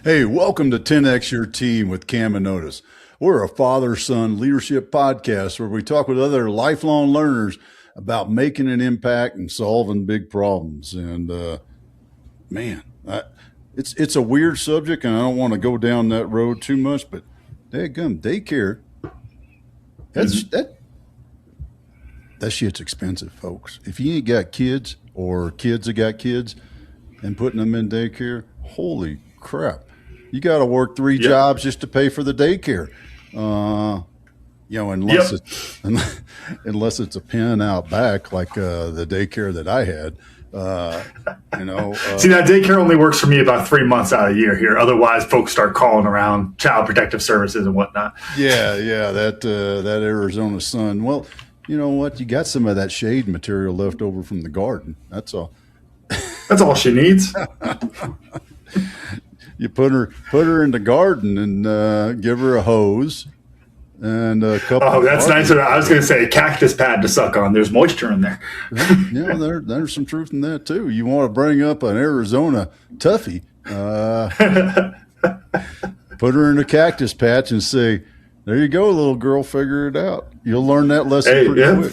Hey, welcome to 10X Your Team with Cam and Otis. We're a father-son leadership podcast where we talk with other lifelong learners about making an impact and solving big problems. And man, it's a weird subject, and I don't want to go down that road too much. But dadgum, daycare, that's that shit's expensive, folks. If you ain't got kids or kids that got kids and putting them in daycare, holy crap. You got to work three Yep. jobs just to pay for the daycare. Unless Yep. unless it's a pen out back like the daycare that I had. See, that daycare only works for me about 3 months out of the year here. Otherwise, folks start calling around Child Protective Services and whatnot. That Arizona sun. Well, you know what? You got some of that shade material left over from the garden. That's all. That's all she needs. You put her in the garden and give her a hose and a couple. Oh, that's nice. I was going to say cactus pad to suck on. There's moisture in there. There's some truth in that too. You want to bring up an Arizona toughie, put her in a cactus patch and say, "There you go, little girl. Figure it out. You'll learn that lesson pretty quick."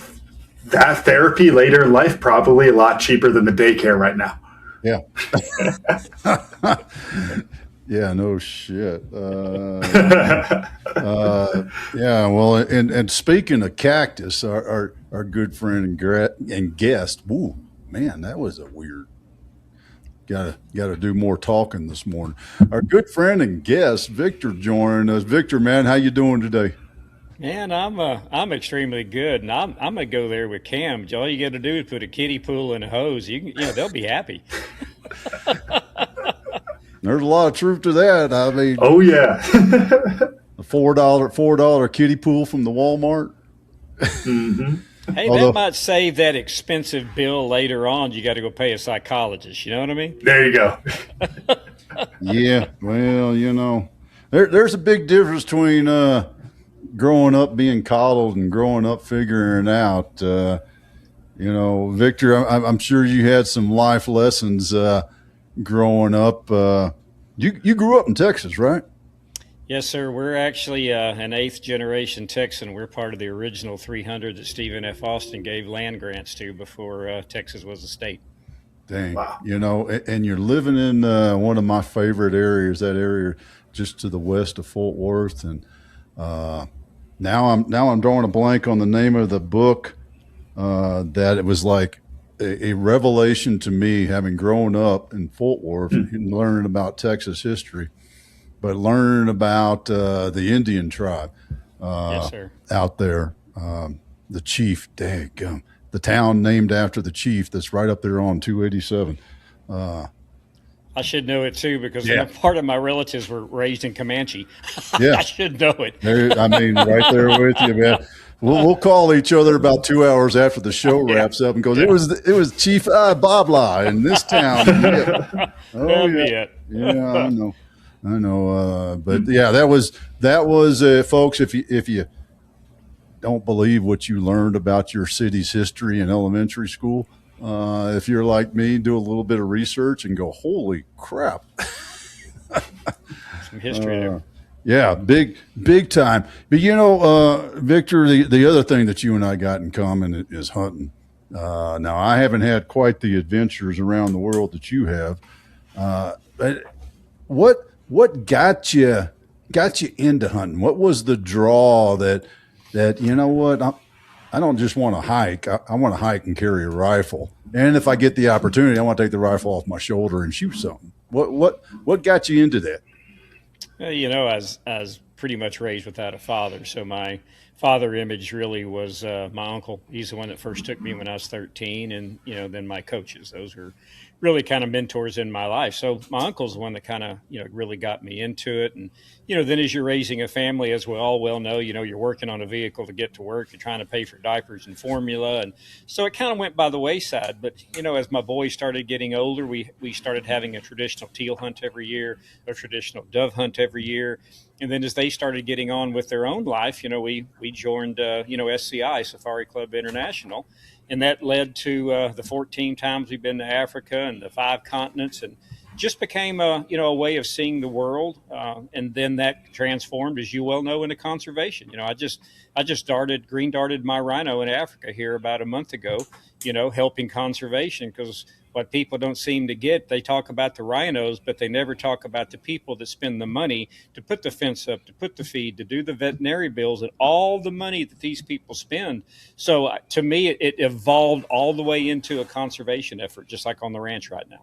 That therapy later in life probably a lot cheaper than the daycare right now. Yeah. Yeah, no shit. Well, and speaking of cactus, our good friend and guest, woo, man, that was a weird. Got to do more talking this morning. Our good friend and guest, Victor, joined us. Victor, man, how you doing today? Man, I'm extremely good, and I'm gonna go there with Cam. All you got to do is put a kiddie pool and a hose. They'll be happy. There's a lot of truth to that. I mean, oh yeah, a $4 kiddie pool from the Walmart. Mm-hmm. Hey, that might save that expensive bill later on. You got to go pay a psychologist. You know what I mean? There you go. Yeah, well, there's a big difference between growing up being coddled and growing up figuring out. Victor, I'm sure you had some life lessons growing up. You grew up in Texas, right? Yes, sir. We're actually an eighth generation Texan. We're part of the original 300 that Stephen F. Austin gave land grants to before Texas was a state. Dang. Wow. And you're living in one of my favorite areas, that area just to the west of Fort Worth. And now I'm drawing a blank on the name of the book that it was like a revelation to me, having grown up in Fort Worth and learning about Texas history, but learning about the Indian tribe yes, sir. Out there. The chief, daggum, the town named after the chief that's right up there on 287. I should know it too because part of my relatives were raised in Comanche. Yeah. I should know it. Right there with you, man. We'll call each other about 2 hours after the show wraps up and goes, it was Chief Babla in this town. Yeah. Oh yeah. Yeah, I know. But yeah, that was folks. If you don't believe what you learned about your city's history in elementary school, if you're like me, do a little bit of research and go, holy crap. Some history there. Yeah, big time. But Victor, the other thing that you and I got in common is hunting. Now I haven't had quite the adventures around the world that you have. But what got you into hunting? What was the draw that I don't just want to hike. I want to hike and carry a rifle. And if I get the opportunity, I want to take the rifle off my shoulder and shoot something. What got you into that? I was pretty much raised without a father. So my father image really was my uncle. He's the one that first took me when I was 13. And, then my coaches. Those were really kind of mentors in my life. So my uncle's the one that kind of, really got me into it. And, then as you're raising a family, as we all well know, you're working on a vehicle to get to work. You're trying to pay for diapers and formula. And so it kind of went by the wayside. But, as my boys started getting older, we started having a traditional teal hunt every year, a traditional dove hunt every year. And then as they started getting on with their own life, we joined, SCI, Safari Club International. And that led to the 14 times we've been to Africa and the 5 continents and just became a way of seeing the world, and then that transformed, as you well know, into conservation. I just green darted my rhino in Africa here about a month ago, helping conservation, because what people don't seem to get, they talk about the rhinos, but they never talk about the people that spend the money to put the fence up, to put the feed, to do the veterinary bills, and all the money that these people spend. So to me, it evolved all the way into a conservation effort, just like on the ranch right now.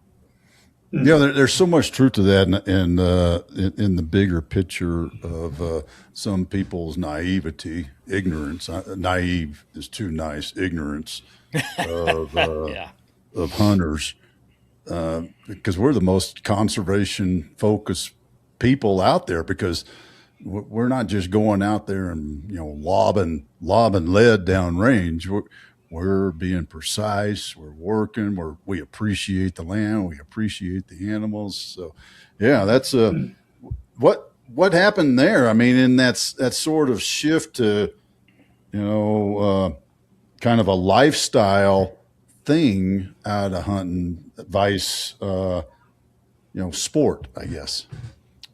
Yeah, there's so much truth to that, and in the bigger picture of some people's naivety, ignorance. Naive is too nice. Ignorance of Yeah. of hunters, because we're the most conservation focused people out there, because we're not just going out there and lobbing lead down range. We're being precise. We're working. We appreciate the land. We appreciate the animals. So, yeah, that's what happened there. I mean, in that sort of shift to, kind of a lifestyle thing out of hunting, vice, sport, I guess.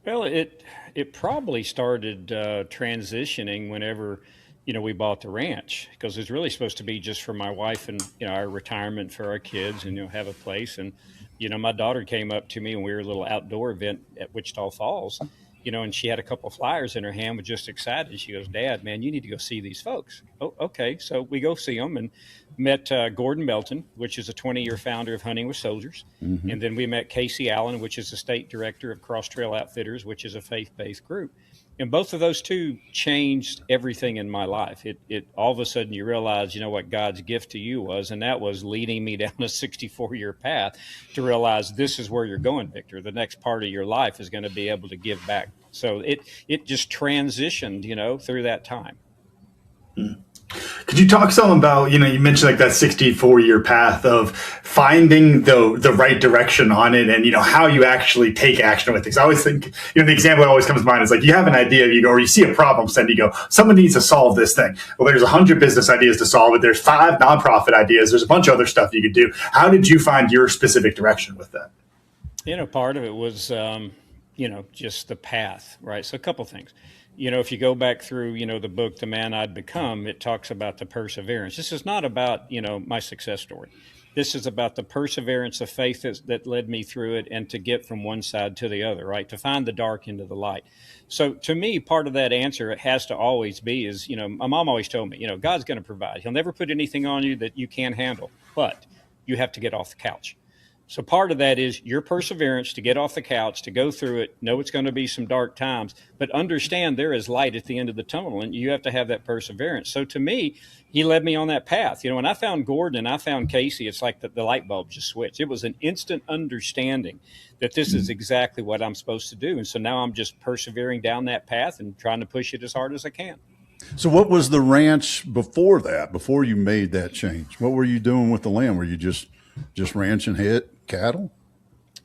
Well, it probably started transitioning whenever we bought the ranch, because it's really supposed to be just for my wife and our retirement for our kids, and have a place. And my daughter came up to me, and we were a little outdoor event at Wichita Falls, and she had a couple of flyers in her hand, was just excited. She goes, "Dad, man, you need to go see these folks." Oh, okay. So we go see them and met Gordon Melton, which is a 20-year founder of Hunting with Soldiers. Mm-hmm. And then we met Casey Allen, which is the state director of Cross Trail Outfitters, which is a faith-based group. And both of those two changed everything in my life. It all of a sudden you realize, what God's gift to you was, and that was leading me down a 64-year path to realize this is where you're going, Victor. The next part of your life is going to be able to give back. So it just transitioned, through that time. Mm. Could you talk some about, you mentioned like that 64-year path of finding the right direction on it, and, how you actually take action with things. I always think, the example that always comes to mind is like, you have an idea, or you see a problem, so then you go, someone needs to solve this thing. Well, there's 100 business ideas to solve it. There's 5 nonprofit ideas. There's a bunch of other stuff you could do. How did you find your specific direction with that? Part of it was, just the path, right? So a couple things. If you go back through, the book, The Man I'd Become, it talks about the perseverance. This is not about, my success story. This is about the perseverance of faith that led me through it, and to get from one side to the other, right? To find the dark into the light. So to me, part of that answer, it has to always be is, my mom always told me, God's going to provide. He'll never put anything on you that you can't handle, but you have to get off the couch. So part of that is your perseverance to get off the couch, to go through it, know it's going to be some dark times, but understand there is light at the end of the tunnel, and you have to have that perseverance. So to me, he led me on that path. When I found Gordon and I found Casey, it's like the light bulb just switched. It was an instant understanding that this is exactly what I'm supposed to do. And so now I'm just persevering down that path and trying to push it as hard as I can. So what was the ranch before that, before you made that change? What were you doing with the land? Were you just ranching cattle?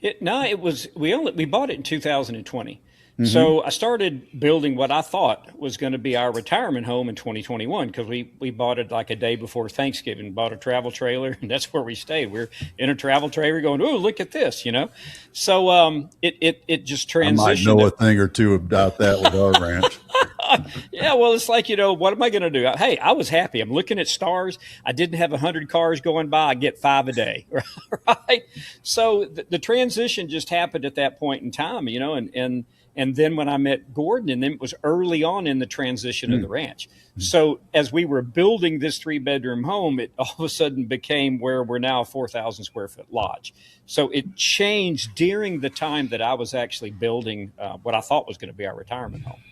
It was, we bought it in 2020. Mm-hmm. So I started building what I thought was going to be our retirement home in 2021, because we bought it like a day before Thanksgiving, bought a travel trailer, and that's where we stayed. We're in a travel trailer going, "Oh, look at this," So it just transitioned. I might know a thing or two about that with our ranch. Yeah, well, it's like, what am I going to do? Hey, I was happy. I'm looking at stars. I didn't have 100 cars going by. I get 5 a day, right? So the transition just happened at that point in time, and then when I met Gordon, and then it was early on in the transition of the ranch. So as we were building this 3-bedroom home, it all of a sudden became where we're now a 4,000 square foot lodge. So it changed during the time that I was actually building what I thought was going to be our retirement home.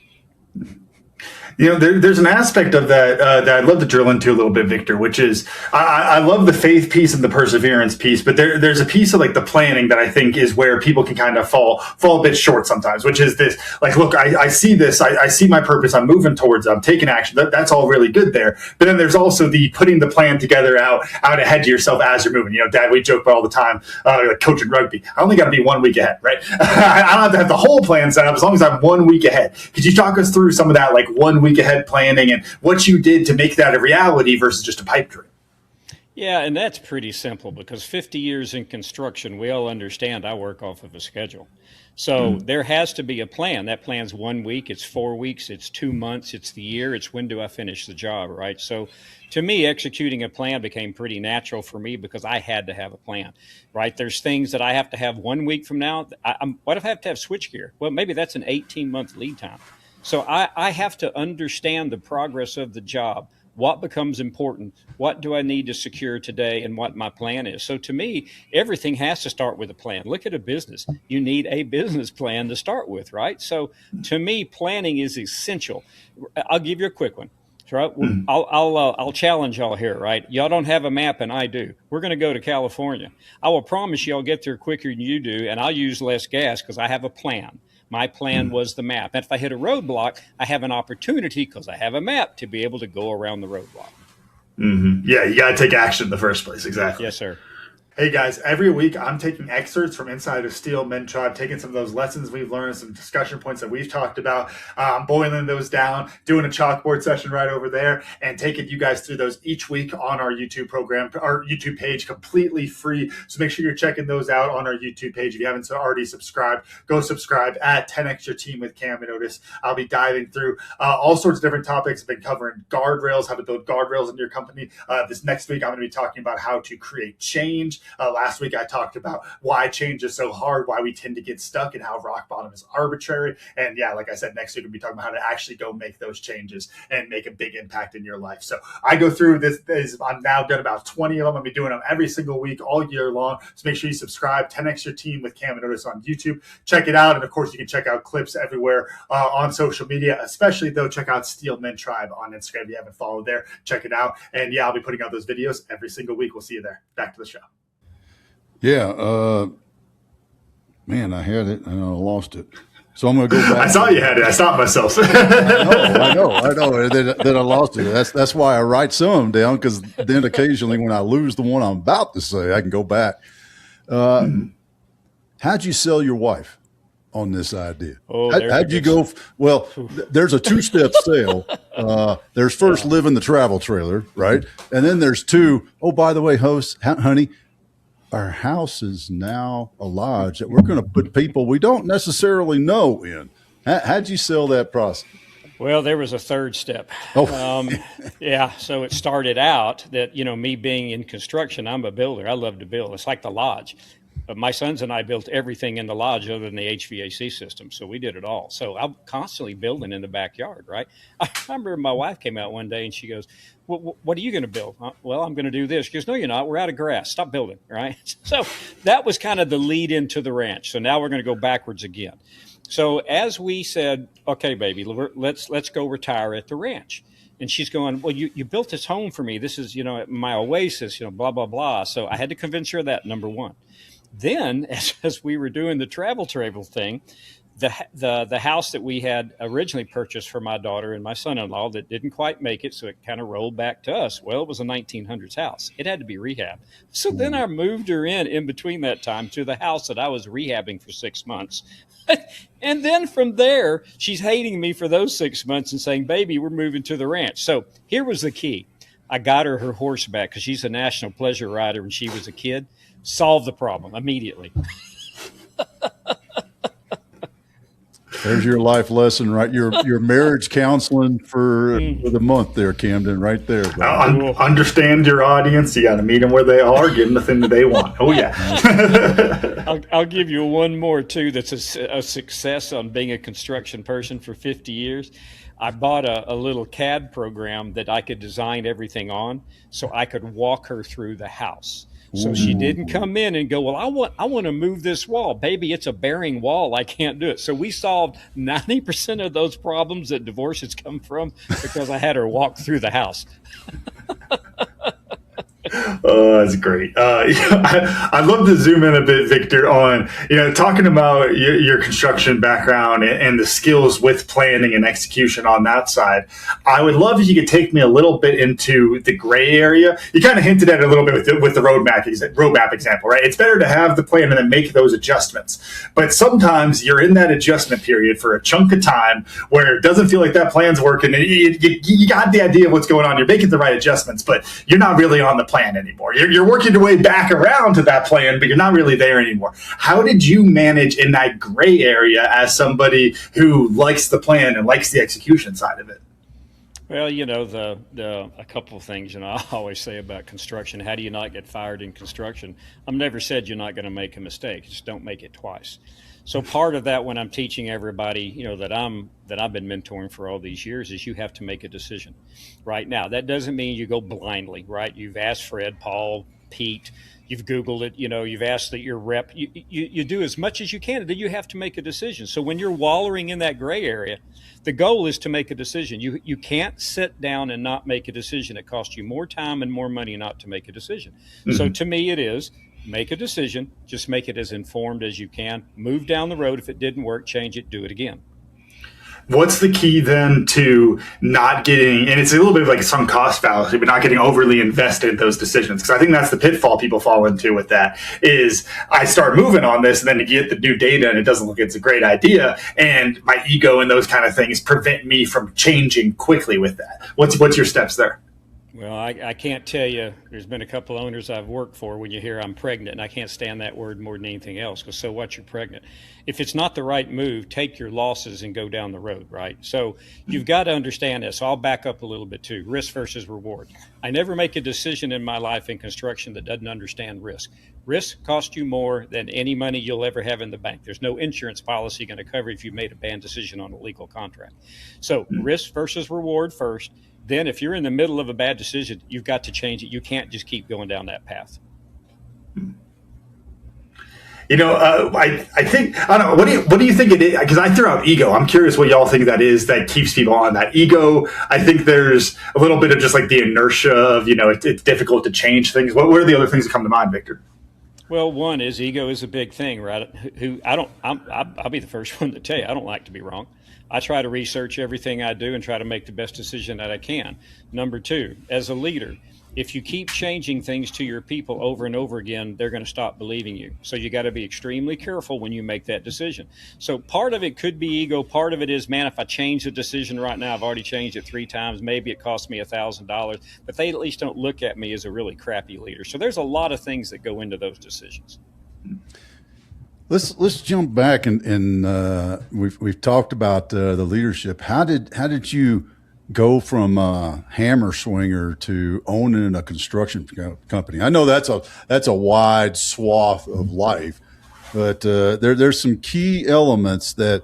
There's an aspect of that that I'd love to drill into a little bit, Victor, which is I love the faith piece and the perseverance piece, but there's a piece of like the planning that I think is where people can kind of fall a bit short sometimes, which is this, like, look, I see this, I see my purpose, I'm moving towards it, I'm taking action. That's all really good there. But then there's also the putting the plan together out ahead to yourself as you're moving. Dad, we joke about all the time, like coaching rugby. I only got to be 1 week ahead, right? I don't have to have the whole plan set up as long as I'm 1 week ahead. Could you talk us through some of that, like 1 week ahead planning and what you did to make that a reality versus just a pipe dream? Yeah, and that's pretty simple because 50 years in construction, we all understand I work off of a schedule. So there has to be a plan. That plan's 1 week, it's 4 weeks, it's 2 months, it's the year, it's when do I finish the job, right? So to me, executing a plan became pretty natural for me because I had to have a plan, right? There's things that I have to have 1 week from now. What if I have to have switchgear? Well, maybe that's an 18-month lead time. So I have to understand the progress of the job. What becomes important? What do I need to secure today and what my plan is? So to me, everything has to start with a plan. Look at a business. You need a business plan to start with, right? So to me, planning is essential. I'll give you a quick one. Right? I'll challenge y'all here, right? Y'all don't have a map and I do. We're going to go to California. I will promise you I'll get there quicker than you do, and I'll use less gas because I have a plan. My plan was the map. And if I hit a roadblock, I have an opportunity because I have a map to be able to go around the roadblock. Yeah, you got to take action in the first place. Exactly. Yes, sir. Hey guys, every week I'm taking excerpts from inside of Steel Men Tribe, taking some of those lessons we've learned, some discussion points that we've talked about, boiling those down, doing a chalkboard session right over there, and taking you guys through those each week on our YouTube program, our YouTube page, completely free. So make sure you're checking those out on our YouTube page. If you haven't already subscribed, go subscribe at 10X Your Team with Cam and Otis. I'll be diving through all sorts of different topics. I've been covering guardrails, how to build guardrails in your company. This next week, I'm going to be talking about how to create change. Last week, I talked about why change is so hard, why we tend to get stuck, and how rock bottom is arbitrary. And yeah, like I said, next week we'll be talking about how to actually go make those changes and make a big impact in your life. So I go through this. I'm now done about 20 of them. I'll be doing them every single week, all year long. So make sure you subscribe. 10X Your Team with Cam and Otis on YouTube. Check it out. And of course, you can check out clips everywhere on social media, especially though, check out Steel Men Tribe on Instagram. If you haven't followed there, check it out. And yeah, I'll be putting out those videos every single week. We'll see you there. Back to the show. Yeah, man, I had it and I lost it. So I'm going to go back. I saw you had it. I stopped myself. I know. Then I lost it. That's why I write some of them down, because then occasionally when I lose the one I'm about to say, I can go back. How'd you sell your wife on this idea? How'd you go? Well, there's a two-step sale. There's first live in the travel trailer, right? And then there's two, oh, by the way, honey, our house is now a lodge that we're going to put people we don't necessarily know in. How'd you sell that process? Well, there was a third step. Yeah. So it started out that, me being in construction, I'm a builder. I love to build. It's like the lodge. But my sons and I built everything in the lodge other than the HVAC system. So we did it all. So I'm constantly building in the backyard, right? I remember my wife came out one day and she goes, what are you going to build? Well, I'm going to do this. She goes, no, you're not. We're out of grass. Stop building, right? So that was kind of the lead into the ranch. So now we're going to go backwards again. So as we said, okay, baby, let's go retire at the ranch. And she's going, well, you built this home for me. This is, my oasis, blah, blah, blah. So I had to convince her of that, number one. Then, as we were doing the travel thing, the house that we had originally purchased for my daughter and my son-in-law that didn't quite make it, so it kind of rolled back to us. Well, it was a 1900s house. It had to be rehabbed. So then I moved her in between that time to the house that I was rehabbing for 6 months. And then from there, she's hating me for those 6 months and saying, baby, we're moving to the ranch. So here was the key. I got her horse back because she's a National Pleasure rider when she was a kid. Solved the problem immediately. There's your life lesson, right? Your marriage counseling for the month there, Camden, right there. Understand your audience. You got to meet them where they are, give them the thing that they want. Oh, yeah. I'll give you one more, too, that's a success on being a construction person for 50 years. I bought a little CAD program that I could design everything on so I could walk her through the house. So she didn't come in and go, well, I want to move this wall. Baby, it's a bearing wall. I can't do it. So we solved 90% of those problems that divorces come from because I had her walk through the house. Oh, that's great. I'd love to zoom in a bit, Victor, on talking about your construction background and the skills with planning and execution on that side. I would love if you could take me a little bit into the gray area. You kind of hinted at it a little bit with the roadmap example, right? It's better to have the plan and then make those adjustments. But sometimes you're in that adjustment period for a chunk of time where it doesn't feel like that plan's working. And you got the idea of what's going on. You're making the right adjustments, but you're not really on the plan plan anymore. You're working your way back around to that plan, but you're not really there anymore. How did you manage in that gray area as somebody who likes the plan and likes the execution side of it? Well, you know, the a couple of things, you know, I always say about construction, how do you not get fired in construction? I've never said you're not going to make a mistake, just don't make it twice. So part of that when I'm teaching everybody, you know, that I've been mentoring for all these years is you have to make a decision. Right now, that doesn't mean you go blindly, right? You've asked Fred, Paul, Pete, you've Googled it, you know, you've asked that your rep, you do as much as you can, and then you have to make a decision. So when you're wallowing in that gray area, the goal is to make a decision. You can't sit down and not make a decision. It costs you more time and more money not to make a decision. Mm-hmm. So to me, it is make a decision, just make it as informed as you can, move down the road. If it didn't work, change it, do it again. What's the key then to not getting, and it's a little bit of like a sunk cost fallacy, but not getting overly invested in those decisions? Because I think that's the pitfall people fall into with that is I start moving on this and then to get the new data and it doesn't look, it's a great idea. And my ego and those kind of things prevent me from changing quickly with that. What's your steps there? Well, I can't tell you, there's been a couple owners I've worked for when you hear I'm pregnant, and I can't stand that word more than anything else, because so what, you're pregnant. If it's not the right move, take your losses and go down the road, right? So you've got to understand this. So I'll back up a little bit too, risk versus reward. I never make a decision in my life in construction that doesn't understand risk. Risk costs you more than any money you'll ever have in the bank. There's no insurance policy going to cover if you made a bad decision on a legal contract. So risk versus reward first. Then if you're in the middle of a bad decision, you've got to change it. You can't just keep going down that path. You know, I think, I don't know, what do you think it is? Because I threw out ego. I'm curious what y'all think that is that keeps people on that ego. I think there's a little bit of just like the inertia of, you know, it's difficult to change things. What are the other things that come to mind, Victor? Well, one is ego is a big thing, right? I'll be the first one to tell you, I don't like to be wrong. I try to research everything I do and try to make the best decision that I can. Number two, as a leader, if you keep changing things to your people over and over again, they're going to stop believing you. So you got to be extremely careful when you make that decision. So part of it could be ego. Part of it is, man, if I change the decision right now, I've already changed it 3 times. Maybe it cost me $1,000, but they at least don't look at me as a really crappy leader. So there's a lot of things that go into those decisions. Let's jump back and we've talked about the leadership. How did you go from a hammer swinger to owning a construction company? I know that's a wide swath of life, but there's some key elements that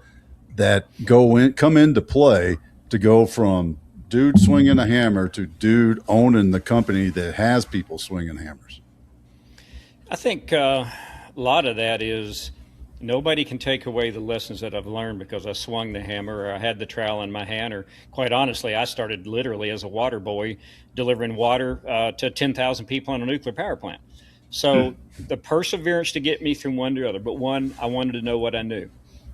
come into play to go from dude swinging a hammer to dude owning the company that has people swinging hammers. I think a lot of that is nobody can take away the lessons that I've learned because I swung the hammer or I had the trowel in my hand, or quite honestly, I started literally as a water boy delivering water to 10,000 people on a nuclear power plant. So the perseverance to get me from one to the other, but one, I wanted to know what I knew,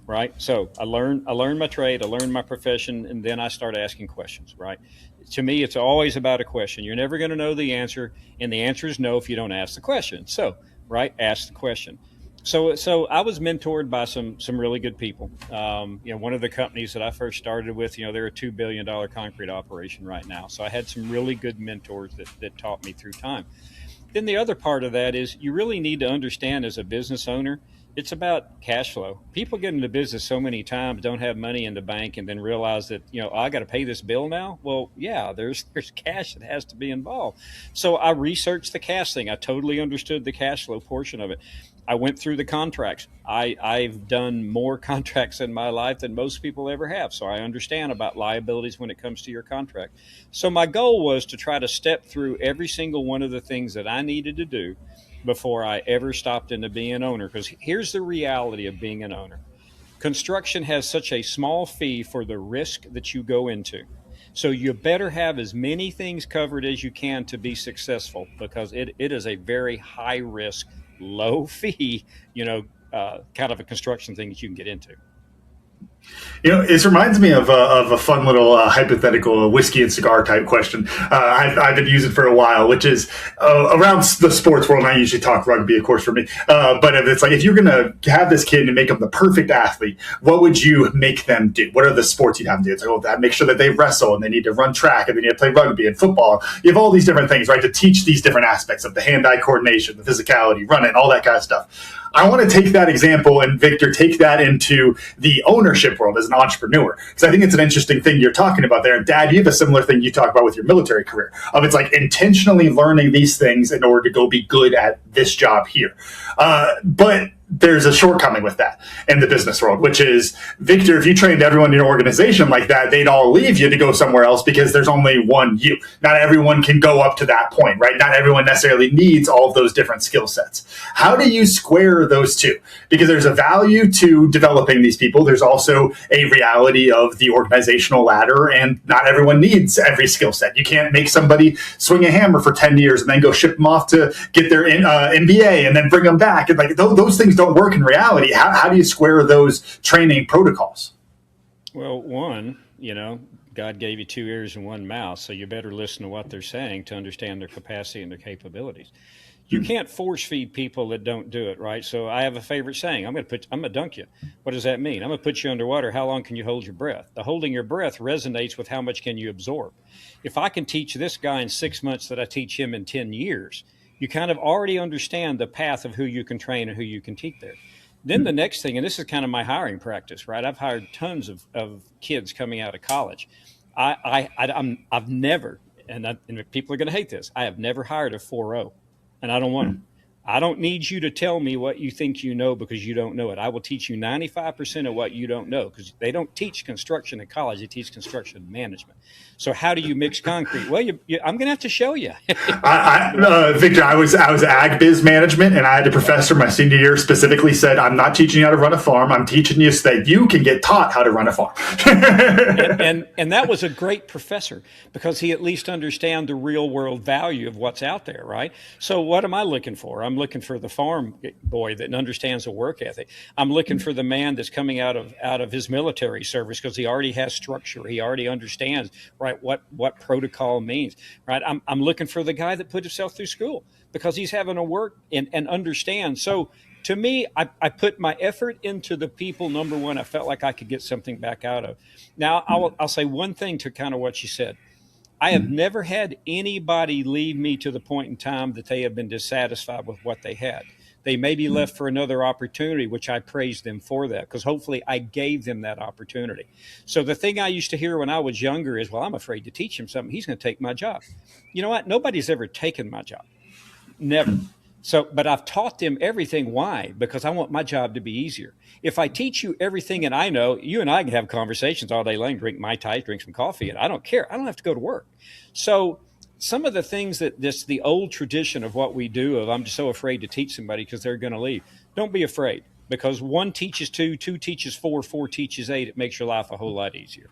right? So I learned my trade, I learned my profession, and then I started asking questions, right? To me, it's always about a question. You're never going to know the answer, and the answer is no if you don't ask the question. So, right, ask the question. So I was mentored by some really good people. You know, one of the companies that I first started with, you know, they're a $2 billion concrete operation right now. So I had some really good mentors that taught me through time. Then the other part of that is you really need to understand as a business owner, it's about cash flow. People get into business so many times, don't have money in the bank, and then realize that, you know, I got to pay this bill now. Well, yeah, there's cash that has to be involved. So I researched the cash thing. I totally understood the cash flow portion of it. I went through the contracts. I've done more contracts in my life than most people ever have. So I understand about liabilities when it comes to your contract. So my goal was to try to step through every single one of the things that I needed to do before I ever stopped into being an owner. Because here's the reality of being an owner. Construction has such a small fee for the risk that you go into. So you better have as many things covered as you can to be successful, because it is a very high risk, low fee, you know, kind of a construction thing that you can get into. It reminds me of a fun little hypothetical whiskey and cigar type question. I've been using for a while, which is around the sports world. And I usually talk rugby, of course, for me. But it's like, if you're going to have this kid and make them the perfect athlete, what would you make them do? What are the sports you'd have them do? It's like, that make sure that they wrestle and they need to run track and they need to play rugby and football. You have all these different things, right, to teach these different aspects of the hand-eye coordination, the physicality, running, all that kind of stuff. I want to take that example and, Victor, take that into the ownership world as an entrepreneur, because I think it's an interesting thing you're talking about there. And Dad, you have a similar thing you talk about with your military career of it's like intentionally learning these things in order to go be good at this job here. But there's a shortcoming with that in the business world, which is, Victor, if you trained everyone in your organization like that, they'd all leave you to go somewhere else because there's only one you. Not everyone can go up to that point, right? Not everyone necessarily needs all of those different skill sets. How do you square those two? Because there's a value to developing these people. There's also a reality of the organizational ladder, and not everyone needs every skill set. You can't make somebody swing a hammer for 10 years and then go ship them off to get their MBA and then bring them back. And like those things don't work in reality. How do you square those training protocols? Well, one, God gave you 2 ears and 1 mouth, so you better listen to what they're saying to understand their capacity and their capabilities. You can't force feed people that don't do it, right? So I have a favorite saying: I'm gonna dunk you. What does that mean? I'm gonna put you underwater. How long can you hold your breath? The holding your breath resonates with how much can you absorb. If I can teach this guy in 6 months that I teach him in 10 years, you kind of already understand the path of who you can train and who you can teach there. Then the next thing, and this is kind of my hiring practice, right? I've hired tons of kids coming out of college. I've never, and people are going to hate this, I have never hired a 4.0, and I don't want them. I don't need you to tell me what you think you know because you don't know it. I will teach you 95% of what you don't know, because they don't teach construction in college. They teach construction management. So how do you mix concrete? Well, I'm going to have to show you. Victor, I was ag biz management, and I had a professor my senior year specifically said, I'm not teaching you how to run a farm. I'm teaching you so that you can get taught how to run a farm. and that was a great professor, because he at least understand the real world value of what's out there, right? So what am I looking for? I'm looking for the farm boy that understands the work ethic. I'm looking for the man that's coming out of his military service, because he already has structure. He already understands, right, what protocol means, right? I'm looking for the guy that put himself through school, because he's having to work and understand. So to me, I put my effort into the people, number one, I felt like I could get something back out of. Now, I'll say one thing to kind of what you said. I have never had anybody leave me to the point in time that they have been dissatisfied with what they had. They may be left for another opportunity, which I praise them for that, because hopefully I gave them that opportunity. So the thing I used to hear when I was younger is, well, I'm afraid to teach him something. He's going to take my job. You know what? Nobody's ever taken my job. Never. So, but I've taught them everything. Why? Because I want my job to be easier. If I teach you everything and I know, you and I can have conversations all day long, drink Mai Tai, drink some coffee, and I don't care. I don't have to go to work. So some of the things that the old tradition of what we do, of I'm just so afraid to teach somebody because they're going to leave. Don't be afraid, because 1 teaches 2, 2 teaches 4, 4 teaches 8. It makes your life a whole lot easier.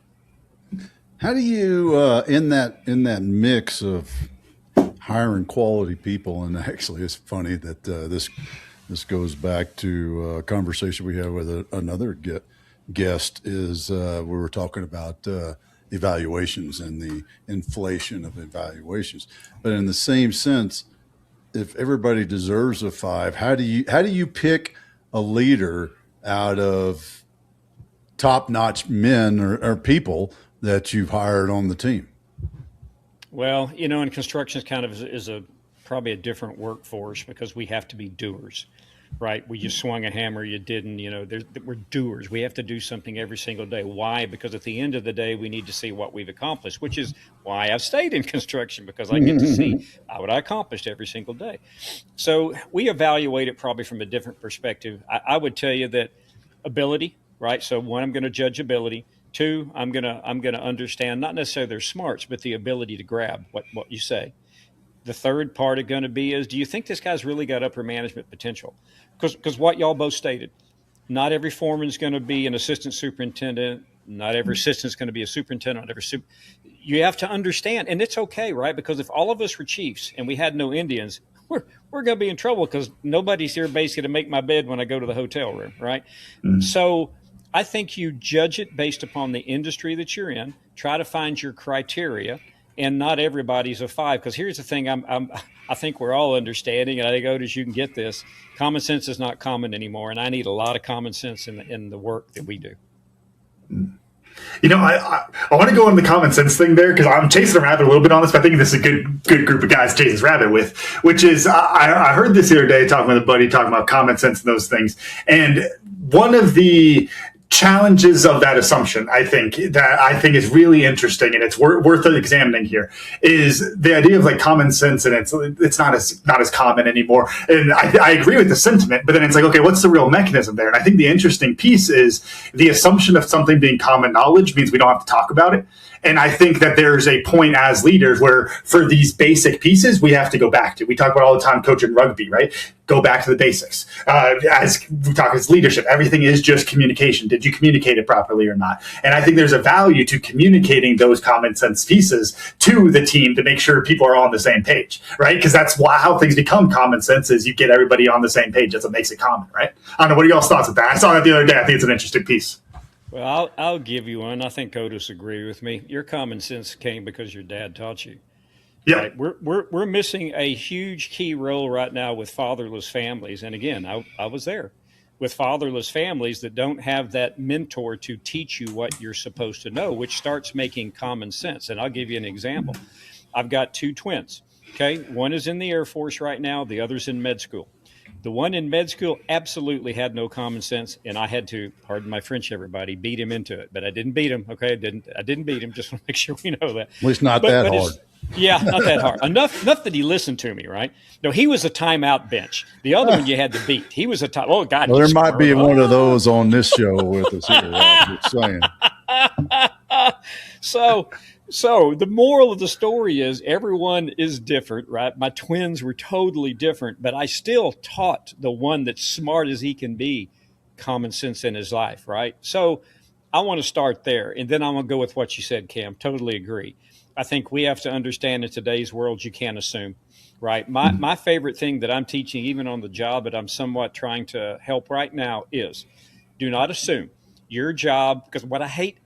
How do you, in that mix of hiring quality people, and actually it's funny that this goes back to a conversation we had with another guest, is we were talking about evaluations and the inflation of evaluations. But in the same sense, if everybody deserves a 5, how do you pick a leader out of top-notch men or people that you've hired on the team? Well, in construction is probably a different workforce, because we have to be doers, right? We just swung a hammer, you didn't, we're doers. We have to do something every single day. Why? Because at the end of the day, we need to see what we've accomplished, which is why I've stayed in construction, because I get to see what I accomplished every single day. So we evaluate it probably from a different perspective. I would tell you that ability, right? So 1, I'm going to judge ability. 2, I'm gonna understand not necessarily their smarts, but the ability to grab what you say. The third part is going to be is, do you think this guy's really got upper management potential? Because what y'all both stated, not every foreman is going to be an assistant superintendent. Not every assistant is going to be a superintendent. You have to understand, and it's okay, right? Because if all of us were chiefs and we had no Indians, we're going to be in trouble, because nobody's here basically to make my bed when I go to the hotel room, right? So I think you judge it based upon the industry that you're in. Try to find your criteria, and not everybody's a 5. Because here's the thing: I think we're all understanding, and I think Otis, you can get this. Common sense is not common anymore, and I need a lot of common sense in the work that we do. You know, I want to go on the common sense thing there because I'm chasing a rabbit a little bit on this, but I think this is a good group of guys to chase this rabbit with, which is I heard this the other day talking with a buddy talking about common sense and those things. And one of the challenges of that assumption, I think is really interesting, and it's worth examining here, is the idea of like common sense, and it's not as common anymore. And I agree with the sentiment, but then it's like, okay, what's the real mechanism there? And I think the interesting piece is the assumption of something being common knowledge means we don't have to talk about it. And I think that there's a point as leaders where for these basic pieces, we have to go back to. We talk about all the time coaching rugby, right? Go back to the basics. As we talk as leadership, everything is just communication. Did you communicate it properly or not? And I think there's a value to communicating those common sense pieces to the team to make sure people are on the same page, right? Because that's how things become common sense is you get everybody on the same page. That's what makes it common, right? I don't know. What are y'all's thoughts with that? I saw that the other day. I think it's an interesting piece. Well, I'll give you one. I think Otis agreed with me. Your common sense came because your dad taught you. Yeah, right? We're missing a huge key role right now with fatherless families. And again, I was there with fatherless families that don't have that mentor to teach you what you're supposed to know, which starts making common sense. And I'll give you an example. I've got 2 twins. Okay, one is in the Air Force right now. The other's in med school. The one in med school absolutely had no common sense, and I had to, pardon my French, everybody, beat him into it. But I didn't beat him. Okay, I didn't beat him. Just want to make sure we know that. At least not that hard. Yeah, not that hard. Enough that he listened to me, right? No, he was a timeout bench. The other one you had to beat. He was a time. Oh God, well, there might be one of those on this show with us here. I'm just saying. So the moral of the story is everyone is different, right? My twins were totally different, but I still taught the one that's smart as he can be common sense in his life, right? So I want to start there, and then I'm going to go with what you said, Cam. Totally agree. I think we have to understand in today's world you can't assume, right? My favorite thing that I'm teaching, even on the job that I'm somewhat trying to help right now, is do not assume. Your job, because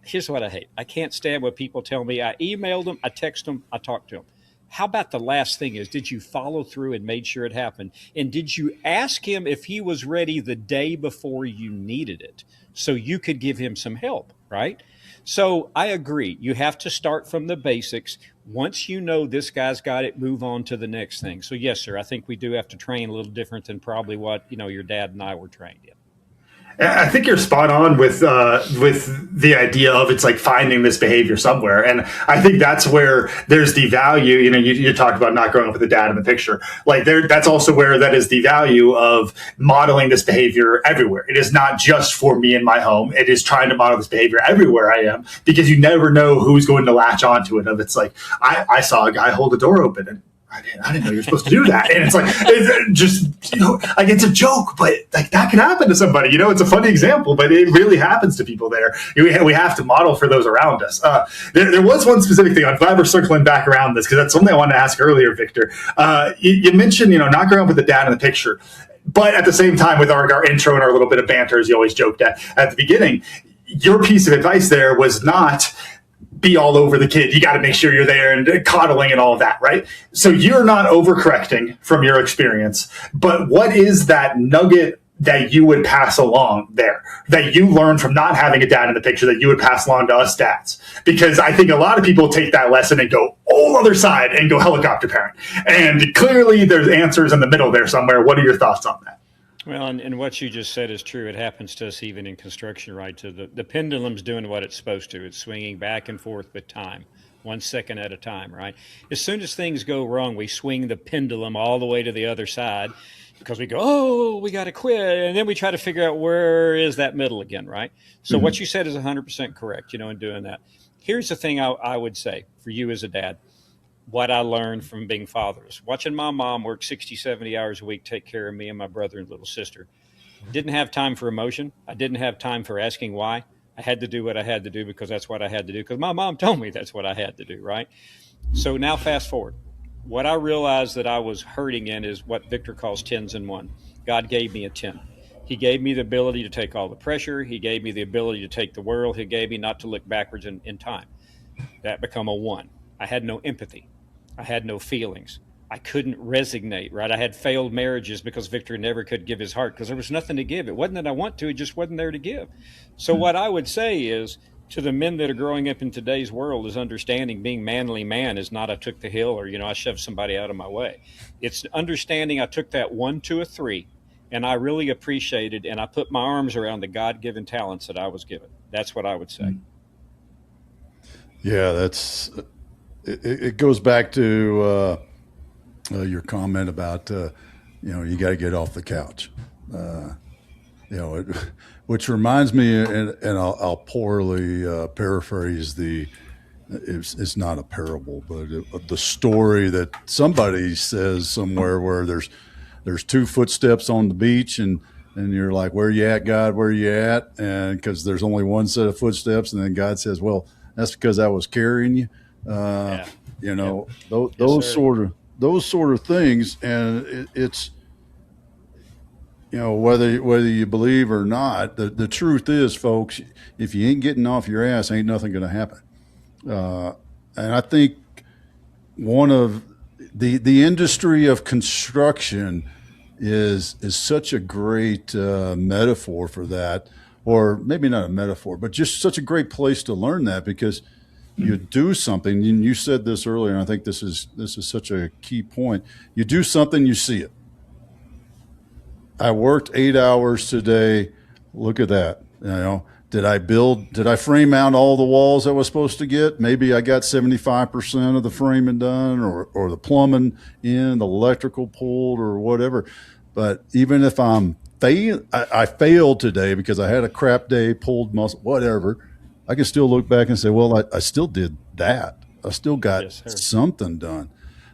here's what I hate. I can't stand when people tell me I emailed them, I text them, I talked to them. How about the last thing is, did you follow through and made sure it happened? And did you ask him if he was ready the day before you needed it so you could give him some help, right? So I agree. You have to start from the basics. Once you know this guy's got it, move on to the next thing. So yes, sir, I think we do have to train a little different than probably what, your dad and I were trained in. I think you're spot on with the idea of it's like finding this behavior somewhere, and I think that's where there's the value. You talked about not growing up with a dad in the picture, like that's also where that is the value of modeling this behavior everywhere. It is not just for me in my home; it is trying to model this behavior everywhere I am, because you never know who's going to latch onto it. Of it's like I saw a guy hold the door open and. I didn't know you're supposed to do that. And it's like, it's a joke, but like that can happen to somebody, it's a funny example, but it really happens to people there. We have to model for those around us. There was one specific thing. I'm glad we're circling back around this because that's something I wanted to ask earlier, Victor. You mentioned, not growing up with the dad in the picture, but at the same time with our intro and our little bit of banter, as you always joked at the beginning, your piece of advice there was not, be all over the kid. You got to make sure you're there and coddling and all of that, right? So you're not overcorrecting from your experience, but what is that nugget that you would pass along there that you learned from not having a dad in the picture that you would pass along to us dads? Because I think a lot of people take that lesson and go all other side and go helicopter parent. And clearly there's answers in the middle there somewhere. What are your thoughts on that? Well, and what you just said is true. It happens to us even in construction, right? So the pendulum's doing what it's supposed to. It's swinging back and forth with time, 1 second at a time, right? As soon as things go wrong, we swing the pendulum all the way to the other side because we go, oh, we got to quit. And then we try to figure out where is that middle again, right? So what you said is 100% correct, in doing that. Here's the thing I would say for you as a dad. What I learned from being fathers, watching my mom work 60, 70 hours a week, take care of me and my brother and little sister. Didn't have time for emotion. I didn't have time for asking why. I had to do what I had to do because that's what I had to do because my mom told me that's what I had to do, right? So now fast forward. What I realized that I was hurting in is what Victor calls 10s and 1. God gave me a 10. He gave me the ability to take all the pressure. He gave me the ability to take the world. He gave me not to look backwards in time. That become a 1. I had no empathy. I had no feelings. I couldn't resignate, right? I had failed marriages because Victor never could give his heart because there was nothing to give. It wasn't that I want to, it just wasn't there to give. So what I would say is to the men that are growing up in today's world is understanding being manly man is not I took the hill or, I shoved somebody out of my way. It's understanding I took that 1 to a 3 and I really appreciated and I put my arms around the God-given talents that I was given. That's what I would say. Yeah, it goes back to your comment about you got to get off the couch. Which reminds me, and I'll poorly paraphrase it's not a parable, but the story that somebody says somewhere where there's 2 footsteps on the beach and you're like, where you at, God? Where you at? And because there's only one set of footsteps, and then God says, well, that's because I was carrying you. Yeah. Those sort of things, and it's whether you believe or not, the truth is, folks, if you ain't getting off your ass, ain't nothing going to happen. And I think one of the industry of construction is such a great metaphor for that, or maybe not a metaphor, but just such a great place to learn that, because you do something, and you said this earlier, and I think this is such a key point. You do something, you see it. I worked 8 hours today. Look at that. Did I frame out all the walls I was supposed to get? Maybe I got 75% of the framing done, or the plumbing in, the electrical pulled, or whatever. But even if I failed today because I had a crap day, pulled muscle, whatever, I can still look back and say, well, I still did that. I still got something done.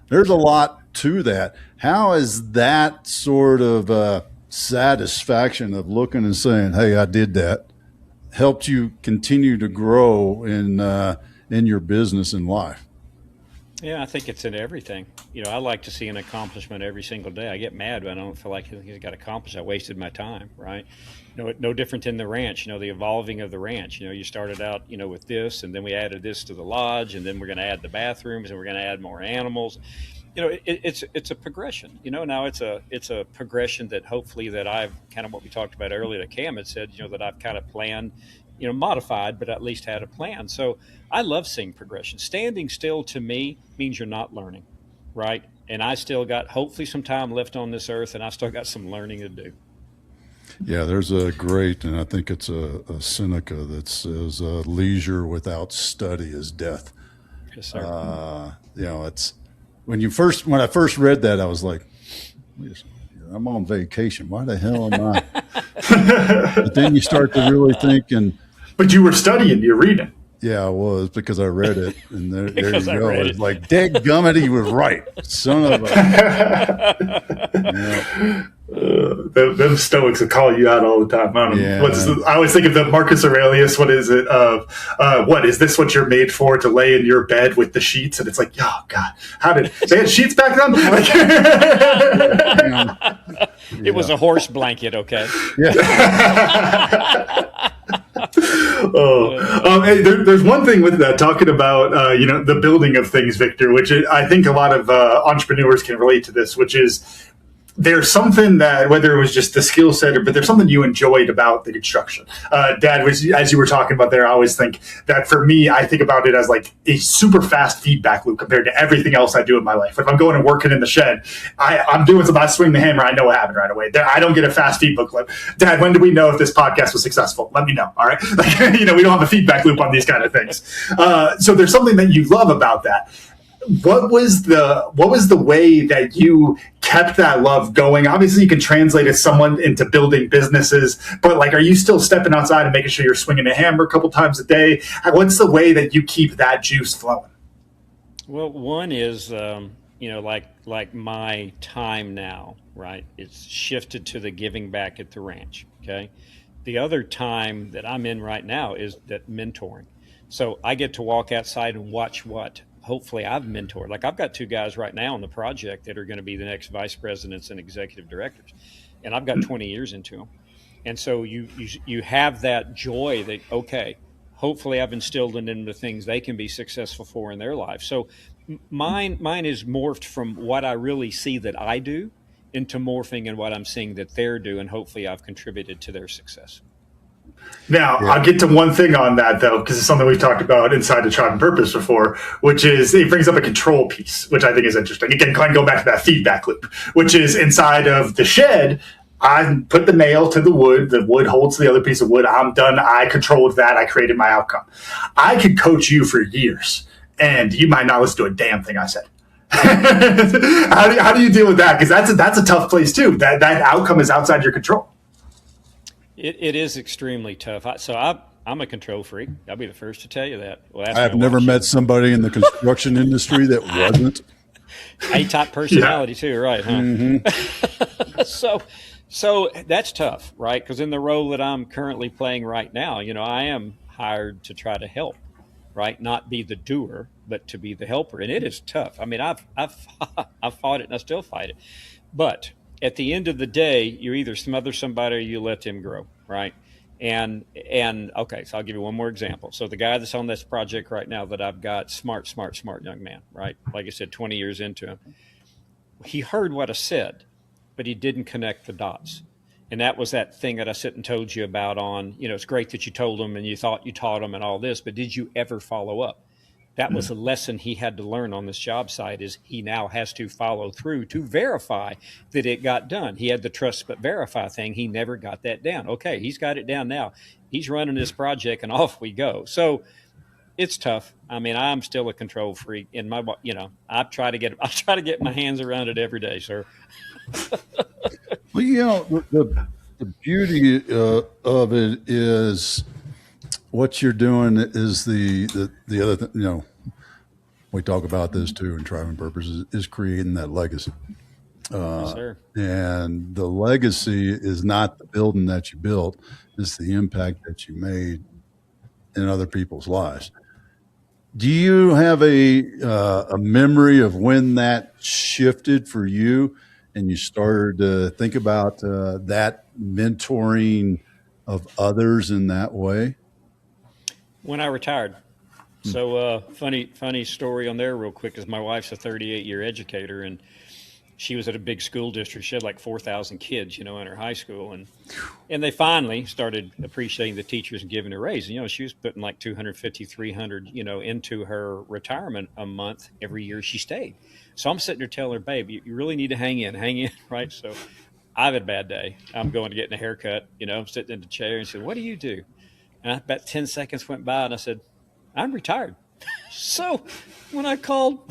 There's a lot to that. How is that sort of satisfaction of looking and saying, hey, I did that, helped you continue to grow in your business and life? Yeah, I think it's in everything. I like to see an accomplishment every single day. I get mad when I don't feel like it got accomplished. I wasted my time, right? No different in the ranch, the evolving of the ranch. You started out, with this, and then we added this to the lodge, and then we're going to add the bathrooms, and we're going to add more animals. It's a progression. Now it's a progression that hopefully that I've kind of what we talked about earlier that Cam had said, that I've kind of planned, modified, but at least had a plan. So I love seeing progression. Standing still to me means you're not learning, right? And I still got hopefully some time left on this earth, and I still got some learning to do. Yeah, there's a great, and I think it's a Seneca that says, leisure without study is death. Yes, sir. It's when I first read that, I was like, I'm on vacation. Why the hell am I? But then you start to really think, but you were studying, you're reading. Yeah, I was, because I read it, and there you go. It's like, dadgummit, he was right, son of a. Them Stoics will call you out all the time. I always think of the Marcus Aurelius. What is it? What is this? What you're made for, to lay in your bed with the sheets? And it's like, oh God, how did they had sheets back then? It was a horse blanket, okay? Yeah. Hey, there's one thing with that, talking about the building of things, Victor, which I think a lot of entrepreneurs can relate to this, which is there's something that, whether it was just the skill set, but there's something you enjoyed about the construction. Dad, as you were talking about there, I always think that for me, I think about it as like a super fast feedback loop compared to everything else I do in my life. If I'm going and working in the shed, I'm doing something, I swing the hammer, I know what happened right away. I don't get a fast feedback loop. Dad, when do we know if this podcast was successful? Let me know. All right. We don't have a feedback loop on these kind of things. So there's something that you love about that. What was the way that you kept that love going? Obviously, you can translate as someone into building businesses, but are you still stepping outside and making sure you're swinging a hammer a couple times a day? What's the way that you keep that juice flowing? Well, one is, like my time now, right? It's shifted to the giving back at the ranch. Okay. The other time that I'm in right now is that mentoring. So I get to walk outside and watch what hopefully I've mentored. Like I've got 2 guys right now on the project that are going to be the next vice presidents and executive directors. And I've got 20 years into them. And so you have that joy that, okay, hopefully I've instilled in them the things they can be successful for in their life. So mine is morphed from what I really see that I do into morphing in what I'm seeing that they're doing. Hopefully I've contributed to their success. Now, Yeah. I'll get to one thing on that, though, because it's something we've talked about inside the Tribe and Purpose before, which is it brings up a control piece, which I think is interesting. Again, kind of go back to that feedback loop, which is inside of the shed. I put the nail to the wood holds the other piece of wood. I'm done. I controlled that. I created my outcome. I could coach you for years, and you might not listen to a damn thing I said. How do you deal with that? Because that's a tough place, too. That outcome is outside your control. It is extremely tough. I'm a control freak. I'll be the first to tell you that. Well, I have never met somebody in the construction industry that wasn't. A-type personality too, right? Huh? Mm-hmm. So that's tough, right? Because in the role that I'm currently playing right now, I am hired to try to help, right? Not be the doer, but to be the helper, and it is tough. I mean, I've fought it and I still fight it, but at the end of the day, you either smother somebody or you let them grow, right? And okay, so I'll give you one more example. So the guy that's on this project right now that I've got, smart young man, right? Like I said, 20 years into him, he heard what I said, but he didn't connect the dots. And that was that thing that I sit and told you about on, it's great that you told him and you thought you taught him and all this, but did you ever follow up? That was a lesson he had to learn on this job site, is he now has to follow through to verify that it got done. He had the trust but verify thing. He never got that down. Okay, he's got it down now. He's running this project and off we go. So it's tough. I mean, I'm still a control freak in my, I try to get my hands around it every day, sir. Well, the beauty of it is what you're doing is the other thing, we talk about this too in Tribe and Purpose is creating that legacy. Yes, sir. And the legacy is not the building that you built, it's the impact that you made in other people's lives. Do you have a memory of when that shifted for you and you started to think about that mentoring of others in that way? When I retired. So funny story on there real quick is my wife's a 38-year educator, and she was at a big school district. She had like 4,000 kids, in her high school. And they finally started appreciating the teachers and giving her a raise. She was putting like 250, 300, into her retirement a month every year she stayed. So I'm sitting there telling her, babe, you really need to hang in, right? So I've had a bad day. I'm going to get a haircut, I'm sitting in the chair and said, what do you do? And about 10 seconds went by and I said, I'm retired. So when I called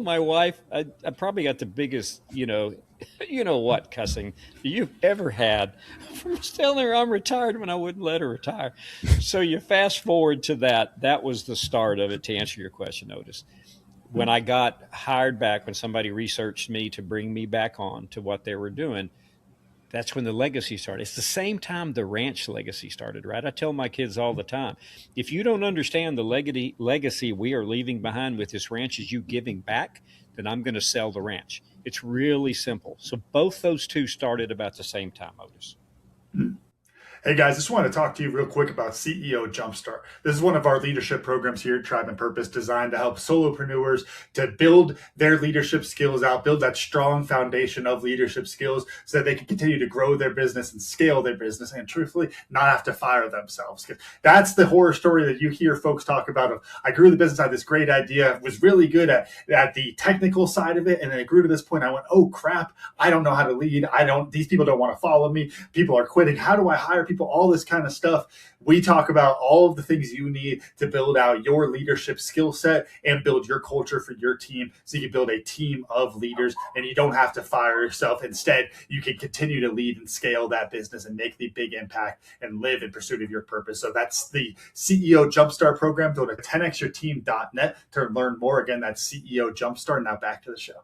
my wife, I probably got the biggest, what cussing you've ever had from telling her I'm retired when I wouldn't let her retire. So you fast forward to that was the start of it, to answer your question, Otis. When I got hired back, when somebody researched me to bring me back on to what they were doing, that's when the legacy started. It's the same time the ranch legacy started, right? I tell my kids all the time, if you don't understand the legacy we are leaving behind with this ranch is you giving back, then I'm going to sell the ranch. It's really simple. So both those two started about the same time, Otis. Hey guys, just want to talk to you real quick about CEO Jumpstart. This is one of our leadership programs here at Tribe and Purpose, designed to help solopreneurs to build their leadership skills out, build that strong foundation of leadership skills so that they can continue to grow their business and scale their business and truthfully not have to fire themselves. That's the horror story that you hear folks talk about of, I grew the business, I had this great idea, was really good at the technical side of it, and then it grew to this point, I went, oh crap, I don't know how to lead. These people don't want to follow me. People are quitting. How do I hire people? All this kind of stuff. We talk about all of the things you need to build out your leadership skill set and build your culture for your team so you can build a team of leaders and you don't have to fire yourself. Instead, you can continue to lead and scale that business and make the big impact and live in pursuit of your purpose. So that's the CEO Jumpstart program. Go to 10xyourteam.net to learn more. Again, that's CEO Jumpstart. Now back to the show.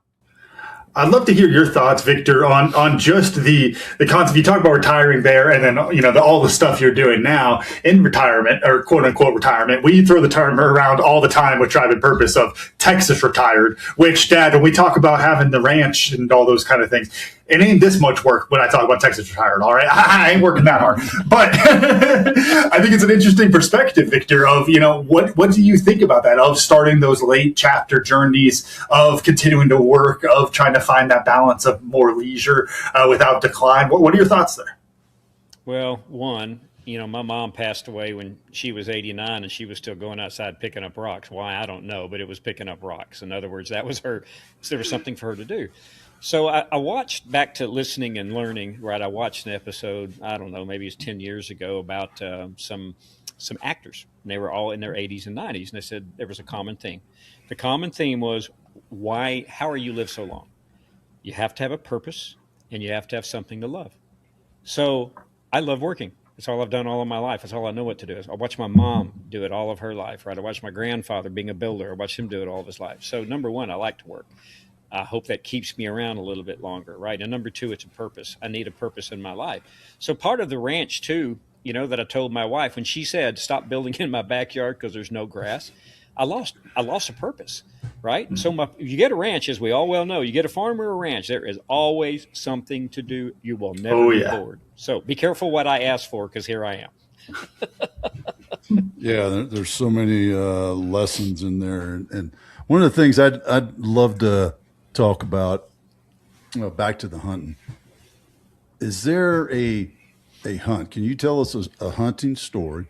I'd love to hear your thoughts, Victor, on just the concept. You talk about retiring there, and then all the stuff you're doing now in retirement, or quote unquote retirement. We throw the term around all the time with Drive and Purpose of Texas retired. Which, Dad, when we talk about having the ranch and all those kind of things, it ain't this much work when I talk about Texas retired. All right, I ain't working that hard, but I think it's an interesting perspective, Victor. Of what do you think about that? Of starting those late chapter journeys, of continuing to work, of trying to find that balance of more leisure without decline. What are your thoughts there? Well, one, my mom passed away when she was 89 and she was still going outside picking up rocks. Why, I don't know, but it was picking up rocks. In other words, that was her, there was something for her to do. So I watched, back to listening and learning, right? I watched an episode, I don't know, maybe it's 10 years ago, about some actors. And they were all in their 80s and 90s. And they said there was a common theme. The common theme was, how are you live so long? You have to have a purpose and you have to have something to love. So I love working. It's all I've done all of my life. It's all I know what to do. I watched my mom do it all of her life, right? I watched my grandfather being a builder. I watched him do it all of his life. So number one, I like to work. I hope that keeps me around a little bit longer, right? And number two, it's a purpose. I need a purpose in my life. So part of the ranch too, that I told my wife when she said, stop building in my backyard because there's no grass, I lost a purpose, right? So you get a ranch, as we all well know, you get a farm or a ranch, there is always something to do. You will never be bored. So be careful what I ask for, because here I am. Yeah, there's so many lessons in there. And one of the things I'd love to talk about, back to the hunting, is there a hunt? Can you tell us a hunting story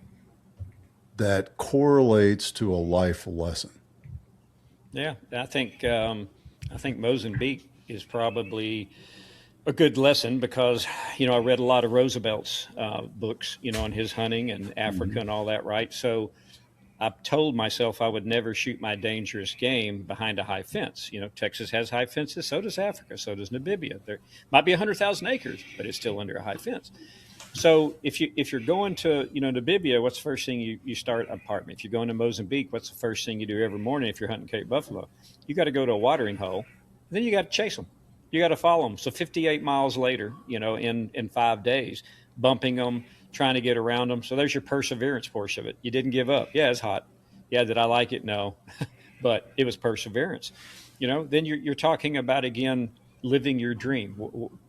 that correlates to a life lesson? Yeah, I think Mozambique is probably a good lesson, because I read a lot of Roosevelt's books, on his hunting and Africa and all that, right? So I've told myself I would never shoot my dangerous game behind a high fence. Texas has high fences, so does Africa, so does Namibia. There might be 100,000 acres, but it's still under a high fence. So if you're going to Namibia, what's the first thing you start? Apartment. If you're going to Mozambique, what's the first thing you do every morning? If you're hunting Cape buffalo, you got to go to a watering hole, then you got to chase them. You got to follow them. So 58 miles later, in 5 days, bumping them, trying to get around them. So there's your perseverance portion of it. You didn't give up. Yeah, it's hot. Yeah, did I like it? No, but it was perseverance. Then you're talking about, again, living your dream.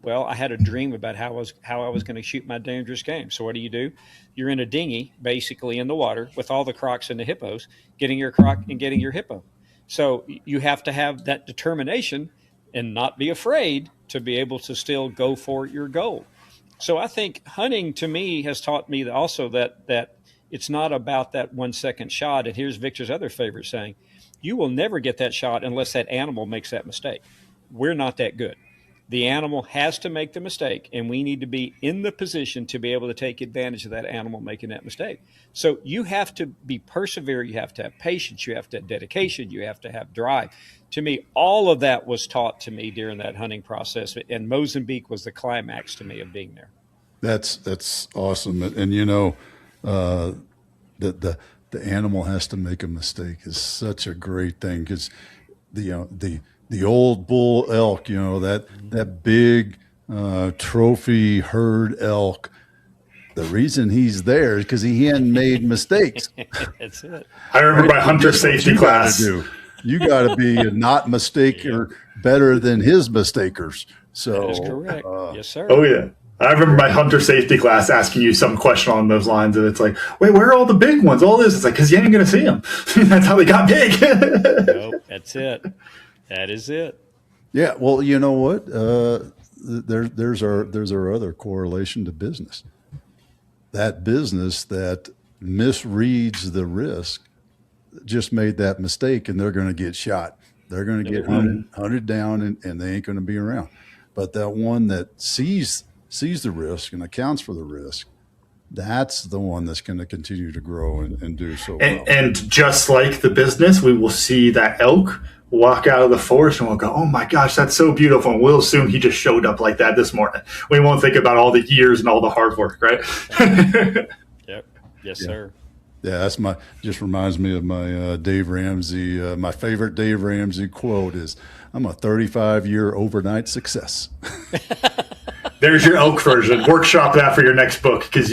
Well, I had a dream about how I was going to shoot my dangerous game. So what do? You're in a dinghy, basically in the water, with all the crocs and the hippos, getting your croc and getting your hippo. So you have to have that determination and not be afraid to be able to still go for your goal. So I think hunting, to me, has taught me also that it's not about that 1 second shot. And here's Victor's other favorite saying: you will never get that shot unless that animal makes that mistake. We're not that good. The animal has to make the mistake, and we need to be in the position to be able to take advantage of that animal making that mistake. So you have to be persevere. You have to have patience. You have to have dedication. You have to have drive. To me, all of that was taught to me during that hunting process, and Mozambique was the climax to me of being there. That's awesome. And the animal has to make a mistake is such a great thing, because the old bull elk, that big trophy herd elk, the reason he's there is because he hadn't made mistakes. That's it. I remember my hunter safety class. You got to be a not mistaker better than his mistakers. So that is correct. Yes, sir. Oh yeah. I remember my hunter safety class asking you some question along those lines, and it's like, wait, where are all the big ones? All this, it's like, because you ain't going to see them. That's how they got big. Nope, that's it. That is it. Yeah. Well, you know what? There's our other correlation to business. That business that misreads the risk just made that mistake, and they're going to get shot. They're going to get hunted down, and they ain't going to be around. But that one that sees the risk and accounts for the risk, that's the one that's going to continue to grow and do so well. And just like the business, we will see that elk walk out of the forest and we'll go, oh my gosh, that's so beautiful. And we'll assume he just showed up like that this morning. We won't think about all the years and all the hard work, right? Yep. Yes, sir. Yeah, just reminds me of my Dave Ramsey. My favorite Dave Ramsey quote is, "I'm a 35-year overnight success." There's your elk version. Workshop that for your next book because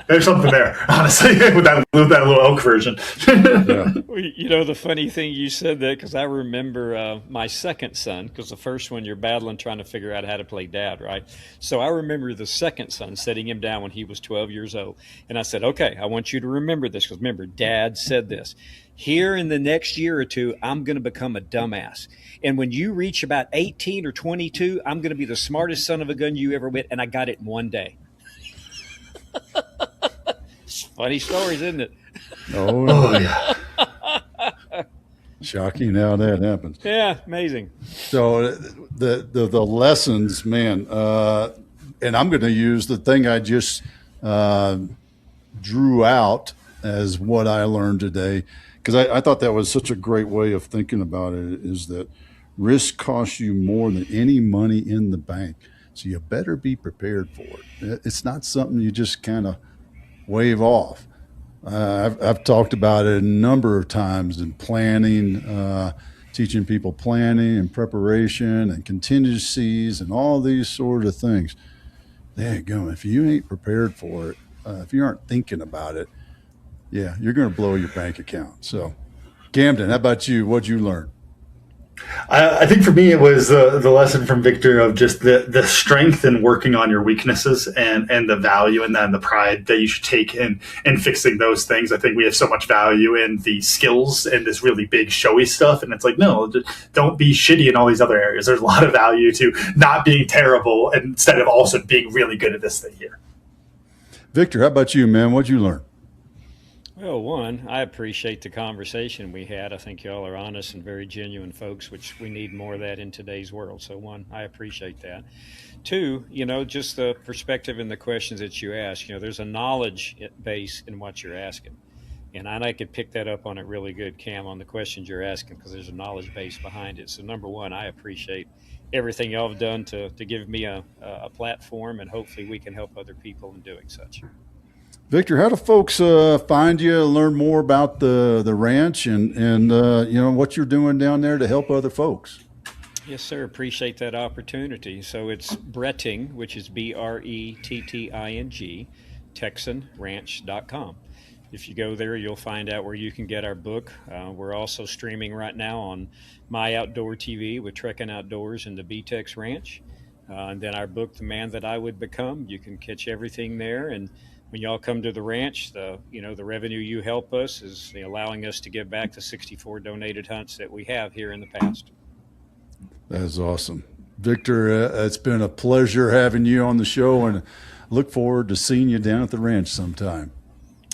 there's something there, honestly, with that little elk version. Yeah. You know, the funny thing you said that because I remember my second son, because the first one you're battling trying to figure out how to play dad, right? So I remember the second son setting him down when he was 12 years old. And I said, okay, I want you to remember this because remember, dad said this. Here in the next year or two, I'm going to become a dumbass. And when you reach about 18 or 22, I'm going to be the smartest son of a gun you ever met. And I got it in one day. Funny stories, isn't it? Oh, yeah. Shocking how that happens. Yeah, amazing. So the lessons, man, and I'm going to use the thing I just drew out as what I learned today, because I thought that was such a great way of thinking about it, is that risk costs you more than any money in the bank. So you better be prepared for it. It's not something you just kind of wave off. I've talked about it a number of times in planning, teaching people planning and preparation and contingencies and all these sort of things. There you go. If you ain't prepared for it, if you aren't thinking about it, yeah, you're going to blow your bank account. So, Camden, how about you? What'd you learn? I think for me, it was the lesson from Victor of just the strength in working on your weaknesses and the value and then the pride that you should take in fixing those things. I think we have so much value in the skills and this really big showy stuff. And it's like, no, don't be shitty in all these other areas. There's a lot of value to not being terrible instead of also being really good at this thing here. Victor, how about you, man? What'd you learn? Well, one, I appreciate the conversation we had. I think y'all are honest and very genuine folks, which we need more of that in today's world. So, one, I appreciate that. Two, just the perspective and the questions that you ask. There's a knowledge base in what you're asking. And I could pick that up on it really good, Cam, on the questions you're asking because there's a knowledge base behind it. So, number one, I appreciate everything y'all have done to give me a platform, and hopefully we can help other people in doing such. Victor, how do folks find you, learn more about the ranch and what you're doing down there to help other folks? Yes, sir. Appreciate that opportunity. So it's Bretting, which is Bretting, TexanRanch.com. If you go there, you'll find out where you can get our book. We're also streaming right now on My Outdoor TV with Trekking Outdoors and the B-Tex Ranch. And then our book, The Man That I Would Become, you can catch everything there. And when y'all come to the ranch, the revenue you help us is allowing us to give back the 64 donated hunts that we have here in the past. That's awesome. Victor, it's been a pleasure having you on the show, and look forward to seeing you down at the ranch sometime.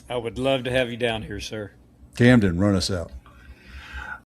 I would love to have you down here, sir. Camden, run us out.